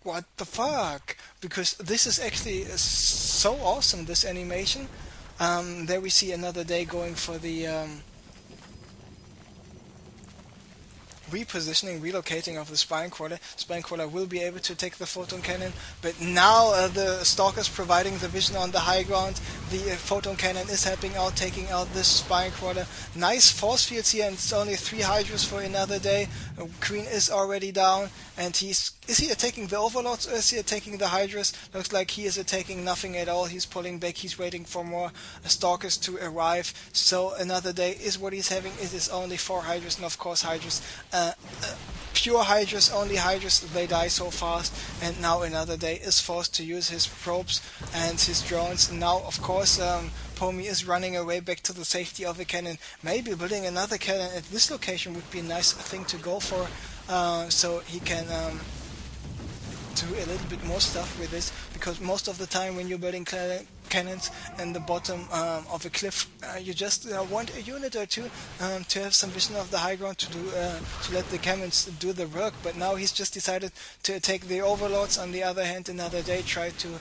what the fuck? Because this is actually so awesome, this animation. There we see Another Day going for the repositioning, relocating of the spine crawler. Spine crawler will be able to take the photon cannon, but now the stalker's providing the vision on the high ground. The photon cannon is helping out, taking out this spine crawler. Nice force fields here, and it's only 3 hydras for Another Day. Queen is already down, and is he attacking the overlords or is he attacking the hydras? Looks like he is attacking nothing at all. He's pulling back, he's waiting for more stalkers to arrive. So Another Day is what he's having. It is only 4 hydras, and of course hydras, pure hydras, only hydras, they die so fast. And now Another Day is forced to use his probes and his drones. Now of course Pomi is running away back to the safety of a cannon. Maybe building another cannon at this location would be a nice thing to go for, so he can do a little bit more stuff with this, because most of the time when you're building cannons in the bottom of a cliff, you just want a unit or two to have some vision of the high ground to do to let the cannons do the work. But now he's just decided to take the overlords. On the other hand, Another Day tried to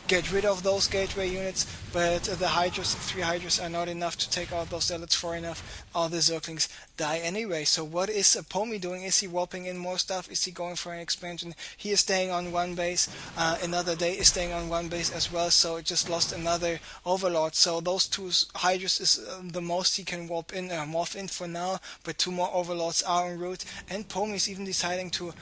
get rid of those gateway units, but the hydras, 3 hydras, are not enough to take out those zealots for enough. All the zerglings die anyway. So what is Pomi doing? Is he warping in more stuff? Is he going for an expansion? He is staying on one base. Another Day is staying on one base as well, so it just lost another overlord. So those 2 hydras is the most he can warp in, morph in for now, but 2 more overlords are en route, and Pomi is even deciding to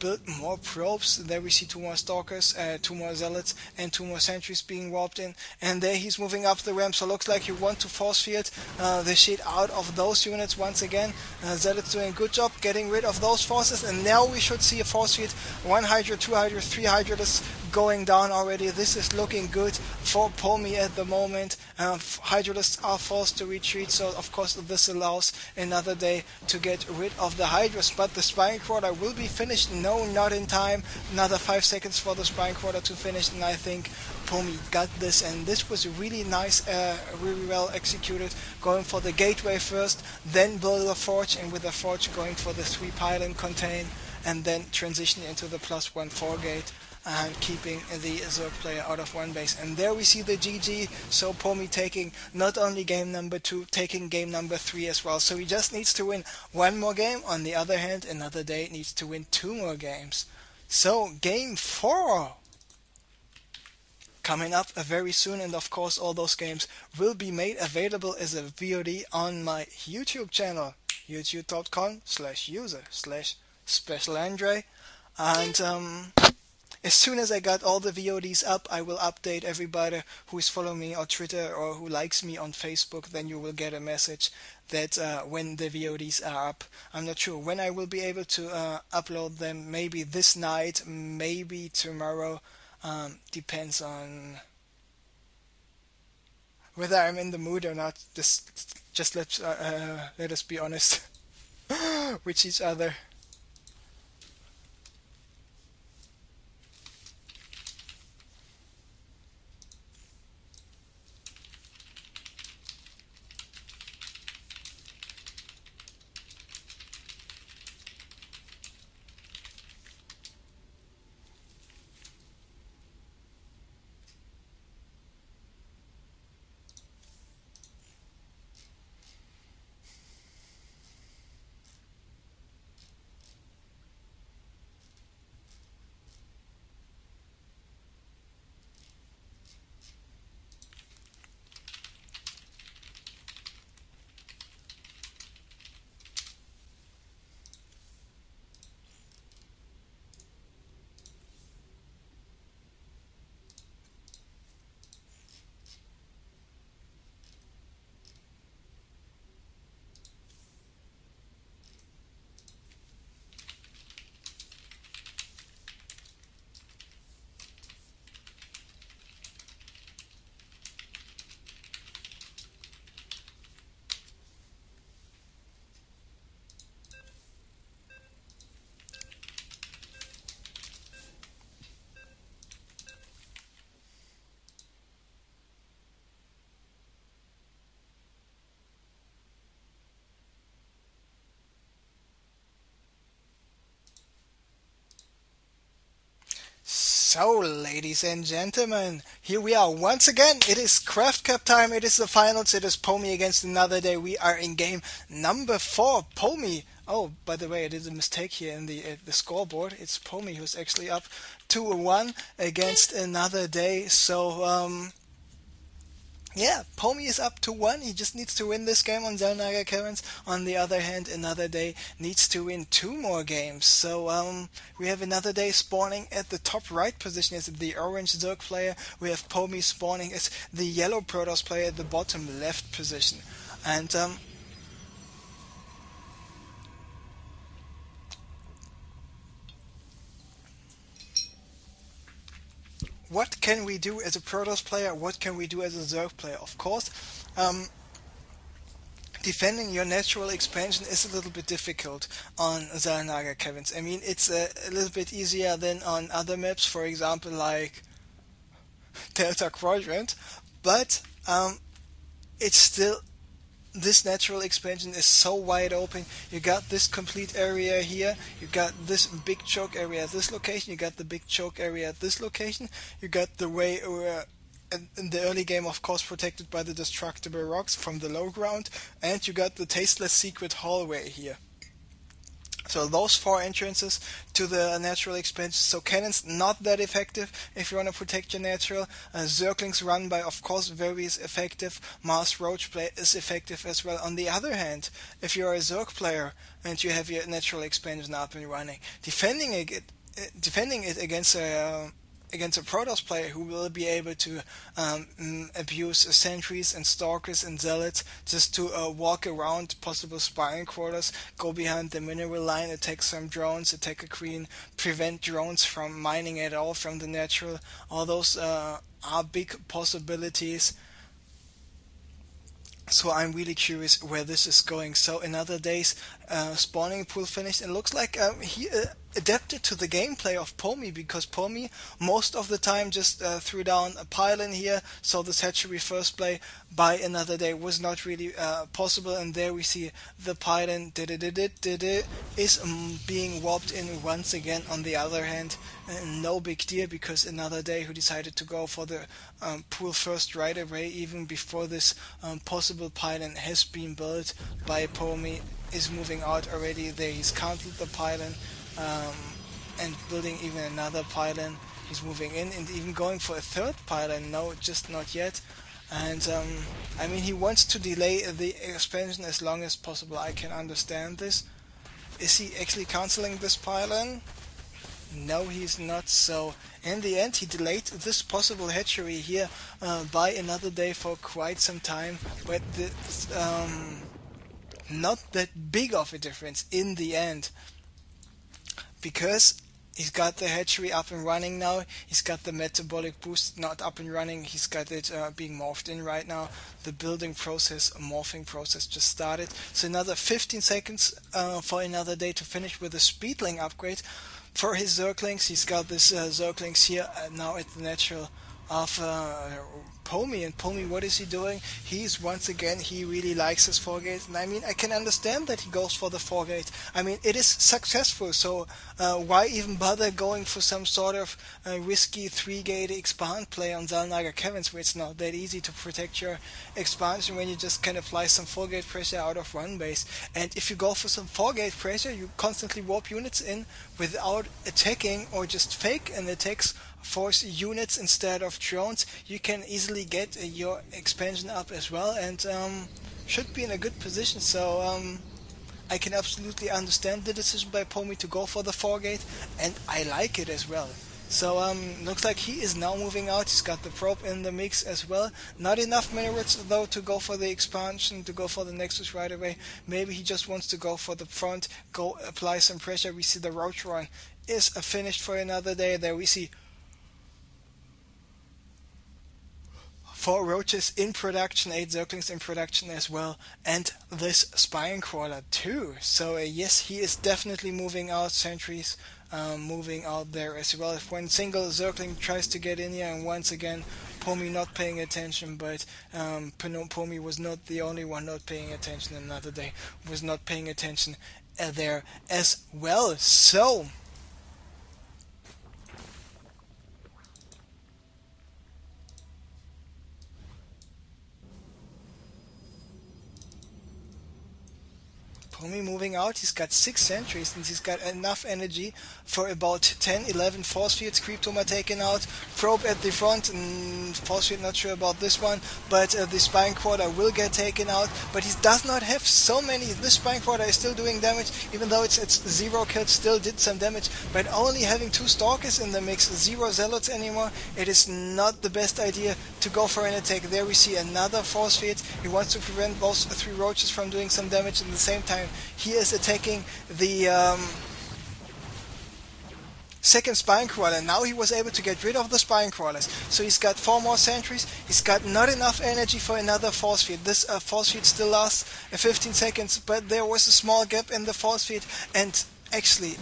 build more probes. There we see 2 more stalkers, 2 more zealots, and 2 more sentries being warped in, and there he's moving up the ramp. So looks like he want to force field the shit out of those units once again. Zealots doing a good job getting rid of those forces, and now we should see a force field. 1 hydra, 2 hydra, 3 hydras going down already. This is looking good for Pomi at the moment. Hydralists are forced to retreat, so of course this allows Another Day to get rid of the hydras, but the spine crawler will be finished. No, not in time. Another 5 seconds for the spine crawler to finish, and I think Pomi got this, and this was really nice, really well executed, going for the gateway first, then build a forge, and with a forge going for the 3 pylon contain, and then transition into the +1 gate, and keeping the Zerg player out of one base. And there we see the GG, so Pomi taking not only game number 2, taking game number 3 as well. So he just needs to win 1 more game. On the other hand, Another Day needs to win 2 more games. So game 4 coming up very soon, and of course all those games will be made available as a VOD on my YouTube channel, youtube.com/user/specialandre. And as soon as I got all the VODs up, I will update everybody who is following me on Twitter or who likes me on Facebook. Then you will get a message that when the VODs are up. I'm not sure when I will be able to upload them. Maybe this night, maybe tomorrow. Depends on whether I'm in the mood or not. Just let us be honest with each other. So, ladies and gentlemen, here we are once again. It is CraftCup time. It is the finals. It is Pomi against Anotherday. We are in game number 4. Pomi. Oh, by the way, I did a mistake here in the scoreboard. It's Pomi who's actually up 2-1 against Anotherday. So, yeah, Pomi is up to 1. He just needs to win this game on Zelnaga Caverns. On the other hand, Anotherday needs to win 2 more games. So we have Anotherday spawning at the top right position as the orange Zerg player. We have Pomi spawning as the yellow Protoss player at the bottom left position. And what can we do as a Protoss player? What can we do as a Zerg player? Of course, defending your natural expansion is a little bit difficult on Zelnaga Caverns. I mean, it's a little bit easier than on other maps, for example, like Delta Quadrant, but it's still, this natural expansion is so wide open. You got this complete area here, you got this big choke area at this location, you got the big choke area at this location, you got the way in the early game, of course, protected by the destructible rocks from the low ground, and you got the tasteless secret hallway here. So those 4 entrances to the natural expansion. So cannons not that effective if you want to protect your natural. Zerglings run by, of course, very effective. Mars Roach play is effective as well. On the other hand, if you're a Zerg player and you have your natural expansion up and running, defending it against a Protoss player who will be able to abuse sentries and stalkers and zealots just to walk around possible spying quarters, go behind the mineral line, attack some drones, attack a queen, prevent drones from mining at all from the natural. All those are big possibilities. So I'm really curious where this is going. So Anotherday's spawning pool finished, and looks like he adapted to the gameplay of Pomi, because Pomi most of the time just threw down a pylon here, so this hatchery first play by Anotherday was not really possible, and there we see the pylon is being warped in once again. On the other hand, no big deal, because Anotherday, who decided to go for the pool first right away, even before this possible pylon has been built by Pomi, is moving out already. There he's counted the pylon and building even another pylon. He's moving in and even going for a 3rd pylon. No, just not yet. And I mean, he wants to delay the expansion as long as possible. I can understand this. Is he actually cancelling this pylon? No, he's not. So in the end, he delayed this possible hatchery here by Anotherday for quite some time, but it's not that big of a difference in the end, because he's got the hatchery up and running now. He's got the metabolic boost not up and running. He's got it being morphed in right now. The building process, morphing process just started. So another 15 seconds for Anotherday to finish with a speedling upgrade for his Zerglings. He's got this Zerglings here now at the natural of Pomi. And Pomi, what is he doing? He's once again, he really likes his 4-gate, and I mean, I can understand that he goes for the 4-gate. I mean, it is successful, so why even bother going for some sort of risky 3-gate expand play on Zelnaga Caverns, where it's not that easy to protect your expansion when you just can apply some 4-gate pressure out of run base. And if you go for some 4-gate pressure, you constantly warp units in without attacking, or just fake an attacks, force units instead of drones. You can easily get your expansion up as well, and should be in a good position. So I can absolutely understand the decision by Pomi to go for the 4-gate, and I like it as well. So looks like he is now moving out. He's got the probe in the mix as well. Not enough minutes though to go for the expansion, to go for the Nexus right away. Maybe he just wants to go for the front, go apply some pressure. We see the roach run is finished for Anotherday. There we see 4 roaches in production, 8 Zerglings in production as well, and this spine crawler too. So yes, he is definitely moving out. Sentries moving out there as well. If one single Zergling tries to get in here, and once again Pomi not paying attention, but Pomi was not the only one not paying attention. Anotherday was not paying attention there as well. So Pomi moving out, he's got 6 sentries and he's got enough energy for about 10, 11 force fields. Creep tumor taken out, probe at the front, force field not sure about this one, but the spine quarter will get taken out, but he does not have so many. This spine quarter is still doing damage, even though it's 0 kills, still did some damage, but only having 2 stalkers in the mix, 0 zealots anymore, it is not the best idea to go for an attack. There we see another force field. He wants to prevent those 3 roaches from doing some damage. At the same time, he is attacking the second spine crawler. Now he was able to get rid of the spine crawlers, so he's got 4 more sentries. He's got not enough energy for another force field. This force field still lasts 15 seconds, but there was a small gap in the force field. And actually,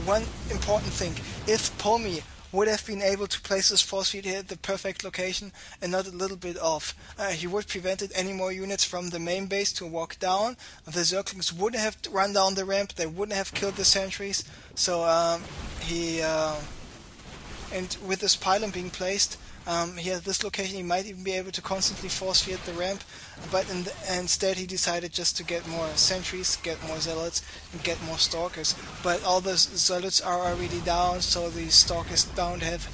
one important thing, if Pomi would have been able to place this force field here at the perfect location and not a little bit off, he would prevented any more units from the main base to walk down. The Zerglings wouldn't have run down the ramp, they wouldn't have killed the sentries. So and with this pylon being placed here at this location, he might even be able to constantly force field the ramp, but instead he decided just to get more sentries, get more zealots, and get more stalkers. But all the zealots are already down, so the stalkers don't have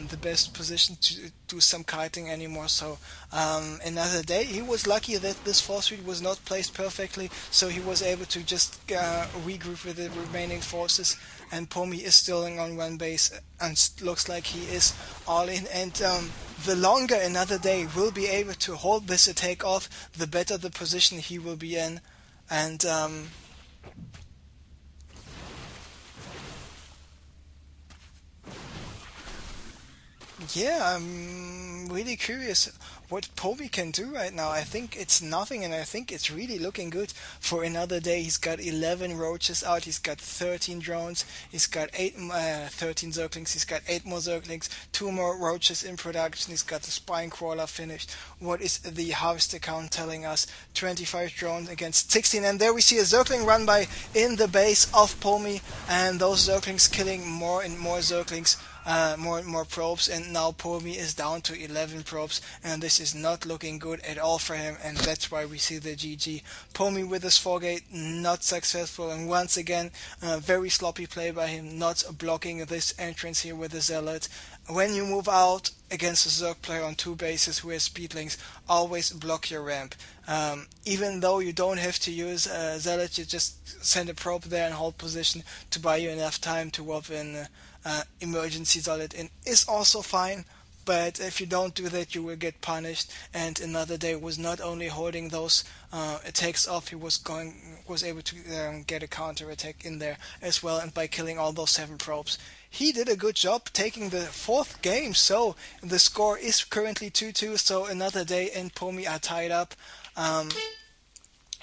the best position to do some kiting anymore. So another day, he was lucky that this force field was not placed perfectly, so he was able to just regroup with the remaining forces. And Pomi is still on one base, and looks like he is all in. And the longer Another Day will be able to hold this attack off, the better the position he will be in. And yeah, I'm really curious what Pomi can do right now. I think it's nothing, and I think it's really looking good for Another Day. He's got 11 roaches out, he's got 13 drones, he's got 13 zerglings, he's got 8 more zerglings, 2 more roaches in production, he's got the spine crawler finished. What is the harvest account telling us? 25 drones against 16, and there we see a zergling run by in the base of Pomi, and those zerglings killing more and more zerglings. More and more probes, and now Pomi is down to 11 probes, and this is not looking good at all for him, and that's why we see the GG. Pomi with his 4-gate, not successful, and once again, very sloppy play by him, not blocking this entrance here with the Zealot. When you move out against a Zerg player on 2 bases who has speedlings, always block your ramp. Even though you don't have to use Zealot, you just send a probe there and hold position to buy you enough time to warp in emergency Zealot in is also fine, but if you don't do that, you will get punished. And Another Day was not only holding those attacks off, he was able to get a counter attack in there as well, and by killing all those 7 probes. He did a good job taking the 4th game, so the score is currently 2-2, so Another Day and Pomi are tied up.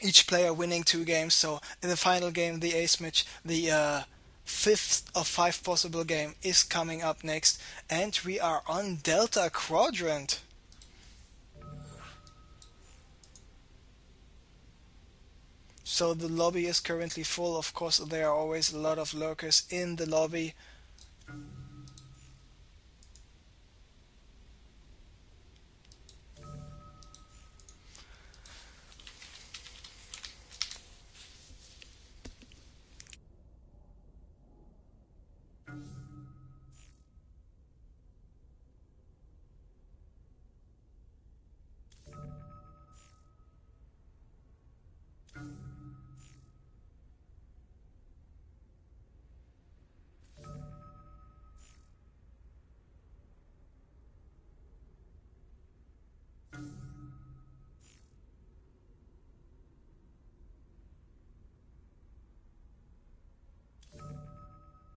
Each player winning 2 games, so in the final game, the ace match, the 5th of 5 possible game is coming up next, and we are on Delta Quadrant. So the lobby is currently full. Of course, there are always a lot of lurkers in the lobby.